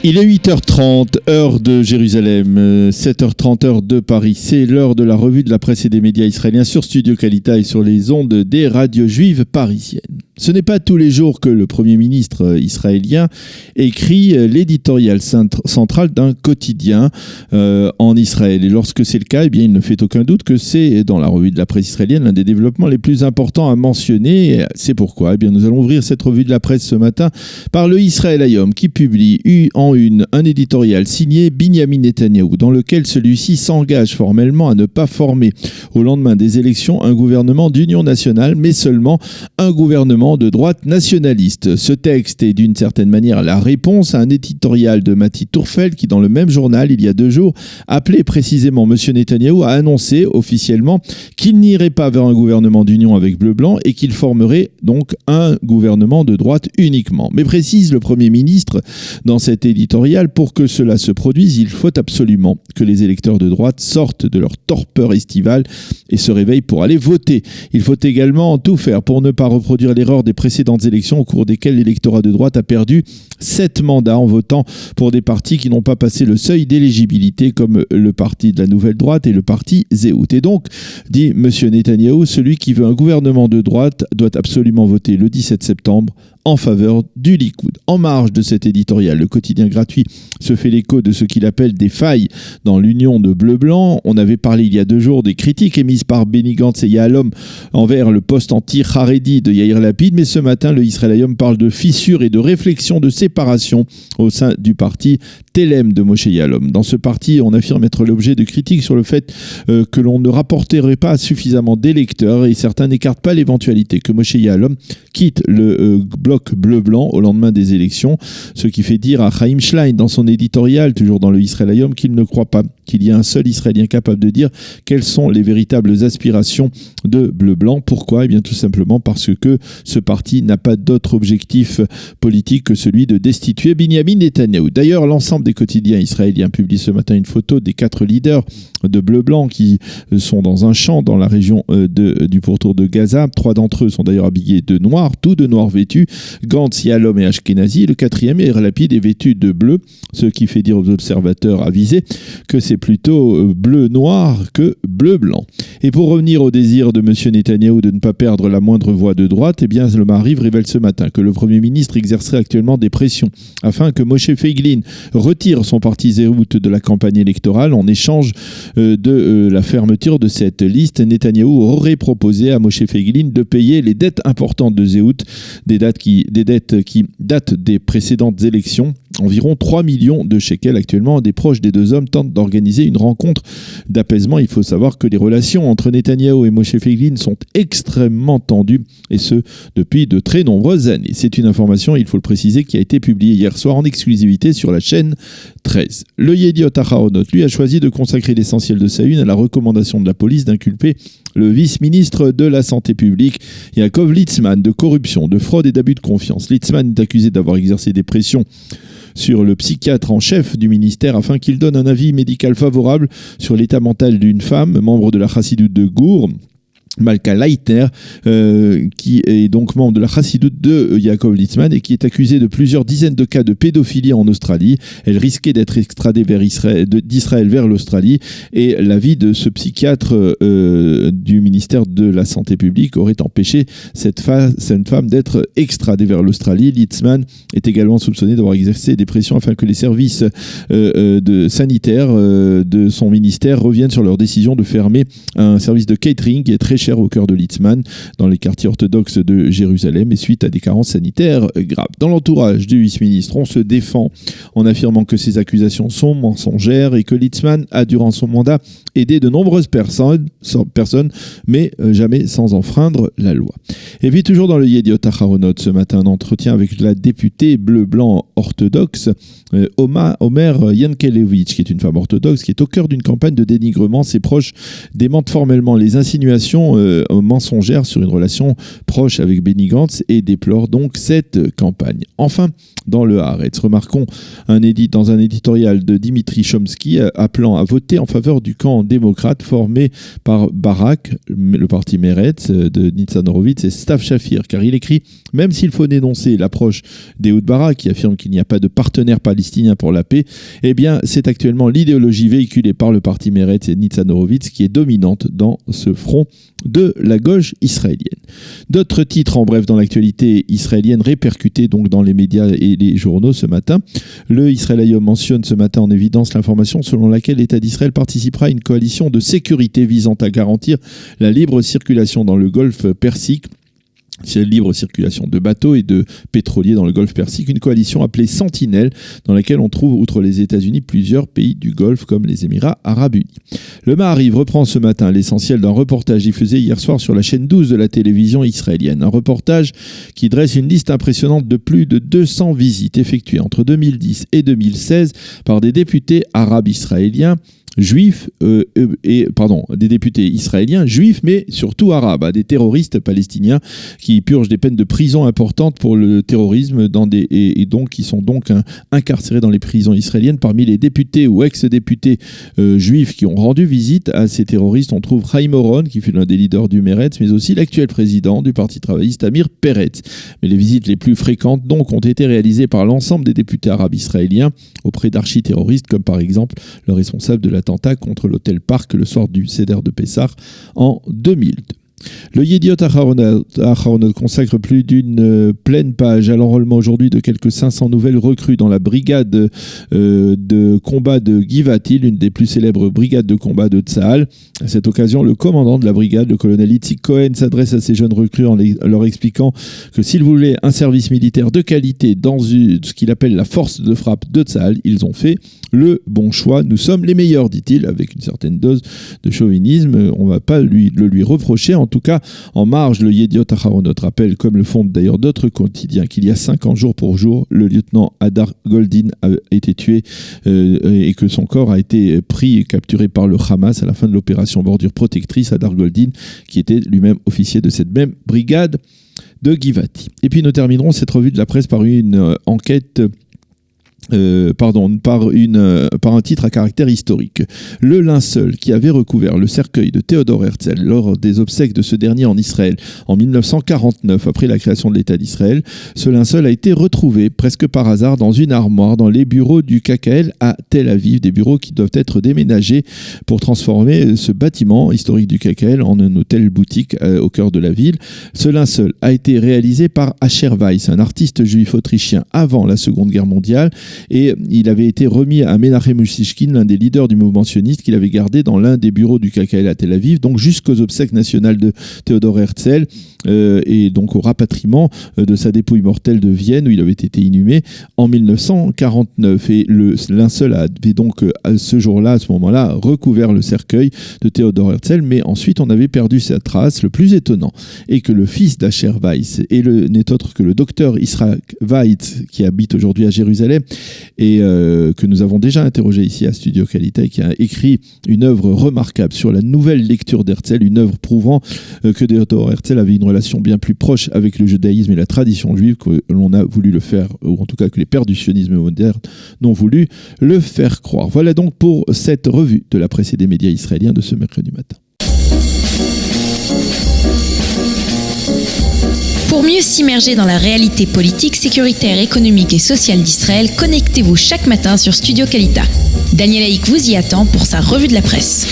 Il est 8h30, heure de Jérusalem, 7h30, heure de Paris. C'est l'heure de la revue de la presse et des médias israéliens sur Studio Kalita et sur les ondes des radios juives parisiennes. Ce n'est pas tous les jours que le Premier ministre israélien écrit l'éditorial central d'un quotidien en Israël. Et lorsque c'est le cas, eh bien, il ne fait aucun doute que c'est, dans la revue de la presse israélienne, l'un des développements les plus importants à mentionner. Et c'est pourquoi eh bien, nous allons ouvrir cette revue de la presse ce matin par le Israël Hayom qui publie en une un éditorial signé Binyamin Netanyahou dans lequel celui-ci s'engage formellement à ne pas former au lendemain des élections un gouvernement d'union nationale, mais seulement un gouvernement de droite nationaliste. Ce texte est d'une certaine manière la réponse à un éditorial de Mati Tourfel qui, dans le même journal, il y a 2 jours, appelait précisément M. Netanyahou à annoncer officiellement qu'il n'irait pas vers un gouvernement d'union avec bleu-blanc et qu'il formerait donc un gouvernement de droite uniquement. Mais précise le Premier ministre dans cet éditorial, pour que cela se produise, il faut absolument que les électeurs de droite sortent de leur torpeur estivale et se réveillent pour aller voter. Il faut également tout faire pour ne pas reproduire l'erreur des précédentes élections au cours desquelles l'électorat de droite a perdu 7 mandats en votant pour des partis qui n'ont pas passé le seuil d'éligibilité, comme le parti de la Nouvelle Droite et le parti Zéhout. Et donc, dit M. Netanyahou, celui qui veut un gouvernement de droite doit absolument voter le 17 septembre en faveur du Likoud. En marge de cet éditorial, le quotidien gratuit se fait l'écho de ce qu'il appelle des failles dans l'union de bleu-blanc. On avait parlé il y a 2 jours des critiques émises par Benny Gantz et Yahalom envers le poste anti-Haredi de Yair Lapid, mais ce matin, le Israël Hayom parle de fissures et de réflexions de séparation au sein du parti Telem de Moshe Yahalom. Dans ce parti, on affirme être l'objet de critiques sur le fait que l'on ne rapporterait pas suffisamment d'électeurs et certains n'écartent pas l'éventualité que Moshe Yahalom quitte le bloc bleu-blanc au lendemain des élections, ce qui fait dire à Chaim Schlein dans son éditorial, toujours dans le Israël Hayom, qu'il ne croit pas qu'il y ait un seul Israélien capable de dire quelles sont les véritables aspirations de bleu-blanc. Pourquoi ? Eh bien tout simplement parce que ce parti n'a pas d'autre objectif politique que celui de destituer Binyamin Netanyahou. D'ailleurs, l'ensemble des quotidiens israéliens publient ce matin une photo des 4 leaders de bleu-blanc qui sont dans un champ dans la région du pourtour de Gaza. 3 d'entre eux sont d'ailleurs habillés de noir, tous de noir vêtus. Gantz, Yahalom et Ashkenazi. Le 4e, Yair Lapid, est vêtu de bleu, ce qui fait dire aux observateurs avisés que c'est plutôt bleu-noir que bleu-blanc. Et pour revenir au désir de M. Netanyahou de ne pas perdre la moindre voix de droite, eh bien, le Maariv révèle ce matin que le Premier ministre exercerait actuellement des pressions afin que Moshe Feiglin retire son parti Zéhout de la campagne électorale en échange de la fermeture de cette liste. Netanyahou aurait proposé à Moshe Feiglin de payer les dettes importantes de Zéhout, des dettes qui datent des précédentes élections, environ 3 millions de shekels actuellement. Des proches des 2 hommes tentent d'organiser une rencontre d'apaisement. Il faut savoir que les relations entre Netanyahou et Moshe Feiglin sont extrêmement tendues, et ce, depuis de très nombreuses années. C'est une information, il faut le préciser, qui a été publiée hier soir en exclusivité sur la chaîne 13. Le Yediot Aharonot, lui, a choisi de consacrer l'essentiel de sa une à la recommandation de la police d'inculper le vice-ministre de la Santé publique, Yaakov Litzman, de corruption, de fraude et d'abus de confiance. Litzman est accusé d'avoir exercé des pressions sur le psychiatre en chef du ministère afin qu'il donne un avis médical favorable sur l'état mental d'une femme, membre de la Chassidoute de Gour, Malka Leitner, qui est donc membre de la Chassidoute de Yaakov Litzman et qui est accusée de plusieurs dizaines de cas de pédophilie en Australie. Elle risquait d'être extradée d'Israël vers l'Australie, et l'avis de ce psychiatre du ministère de la Santé publique aurait empêché cette femme d'être extradée vers l'Australie. Litzman est également soupçonné d'avoir exercé des pressions afin que les services sanitaires de son ministère reviennent sur leur décision de fermer un service de catering qui est très cher au cœur de Litzman, dans les quartiers orthodoxes de Jérusalem, et suite à des carences sanitaires graves. Dans l'entourage du vice-ministre, on se défend en affirmant que ces accusations sont mensongères et que Litzman a, durant son mandat, aidé de nombreuses personnes, mais jamais sans enfreindre la loi. Et puis toujours dans le Yediot Aharonot, ce matin, un entretien avec la députée bleu-blanc orthodoxe Omer Yankelevitch, qui est une femme orthodoxe, qui est au cœur d'une campagne de dénigrement. Ses proches démentent formellement les insinuations mensongère sur une relation proche avec Benny Gantz et déplore donc cette campagne. Enfin, dans le Haaretz, remarquons dans un éditorial de Dimitri Chomsky appelant à voter en faveur du camp démocrate formé par Barak, le parti Meretz de Nitzan Horowitz et Stav Shafir, car il écrit « Même s'il faut dénoncer l'approche d'Ehud Barak qui affirme qu'il n'y a pas de partenaire palestinien pour la paix, eh bien c'est actuellement l'idéologie véhiculée par le parti Meretz et Nitzan Horowitz qui est dominante dans ce front de la gauche israélienne. » D'autres titres en bref dans l'actualité israélienne répercutés donc dans les médias et les journaux ce matin. Le Israël Hayom mentionne ce matin en évidence l'information selon laquelle l'État d'Israël participera à une coalition de sécurité visant à garantir la libre circulation dans le Golfe Persique. C'est libre circulation de bateaux et de pétroliers dans le Golfe Persique, une coalition appelée Sentinelle, dans laquelle on trouve, outre les États-Unis, plusieurs pays du Golfe comme les Émirats Arabes Unis. Le Maariv reprend ce matin l'essentiel d'un reportage diffusé hier soir sur la chaîne 12 de la télévision israélienne. Un reportage qui dresse une liste impressionnante de plus de 200 visites effectuées entre 2010 et 2016 par des députés arabes israéliens, des députés israéliens, juifs, mais surtout arabes, des terroristes palestiniens qui purgent des peines de prison importantes pour le terrorisme et donc qui sont donc incarcérés dans les prisons israéliennes. Parmi les députés ou ex-députés juifs qui ont rendu visite à ces terroristes, on trouve Chaim Oron, qui fut l'un des leaders du Meretz, mais aussi l'actuel président du Parti travailliste, Amir Peretz. Mais les visites les plus fréquentes donc ont été réalisées par l'ensemble des députés arabes israéliens auprès d'archi-terroristes, comme par exemple le responsable de l'attentat contre l'hôtel Park le soir du Seder de Pessah en 2002. Le Yediot Aharonot consacre plus d'une pleine page à l'enrôlement aujourd'hui de quelques 500 nouvelles recrues dans la brigade de combat de Givati, l'une des plus célèbres brigades de combat de Tsahal. À cette occasion, le commandant de la brigade, le colonel Itzik Cohen, s'adresse à ces jeunes recrues en leur expliquant que s'ils voulaient un service militaire de qualité dans ce qu'il appelle la force de frappe de Tsahal, ils ont fait le bon choix. Nous sommes les meilleurs, dit-il, avec une certaine dose de chauvinisme. On ne va pas le lui reprocher. En tout cas, en marge, le Yediot Aharonot rappelle, comme le font d'ailleurs d'autres quotidiens, qu'il y a 5 ans, jour pour jour, le lieutenant Hadar Goldin a été tué et que son corps a été pris et capturé par le Hamas à la fin de l'opération Bordure Protectrice. Hadar Goldin, qui était lui-même officier de cette même brigade de Givati. Et puis nous terminerons cette revue de la presse par une enquête par un titre à caractère historique. Le linceul qui avait recouvert le cercueil de Théodore Herzl lors des obsèques de ce dernier en Israël en 1949, après la création de l'État d'Israël, ce linceul a été retrouvé presque par hasard dans une armoire dans les bureaux du KKL à Tel Aviv, des bureaux qui doivent être déménagés pour transformer ce bâtiment historique du KKL en un hôtel-boutique au cœur de la ville. Ce linceul a été réalisé par Asher Weiss, un artiste juif autrichien avant la Seconde Guerre mondiale, et il avait été remis à Menachem Ussishkin, l'un des leaders du mouvement sioniste, qu'il avait gardé dans l'un des bureaux du KKL à Tel Aviv, donc jusqu'aux obsèques nationales de Théodore Herzl, et donc au rapatriement de sa dépouille mortelle de Vienne, où il avait été inhumé en 1949. Et le linceul avait donc, ce jour-là, à ce moment-là, recouvert le cercueil de Théodore Herzl, mais ensuite on avait perdu sa trace. Le plus étonnant est que le fils d'Asher Weiss n'est autre que le docteur Israël Weitz, qui habite aujourd'hui à Jérusalem, et que nous avons déjà interrogé ici à Studio Qualité, qui a écrit une œuvre remarquable sur la nouvelle lecture d'Herzl, une œuvre prouvant que Théodore Herzl avait une relation bien plus proche avec le judaïsme et la tradition juive que l'on a voulu le faire, ou en tout cas que les pères du sionisme moderne n'ont voulu le faire croire. Voilà donc pour cette revue de la presse et des médias israéliens de ce mercredi matin. Pour mieux s'immerger dans la réalité politique, sécuritaire, économique et sociale d'Israël, connectez-vous chaque matin sur Studio Qualité. Daniel Haïk vous y attend pour sa revue de la presse.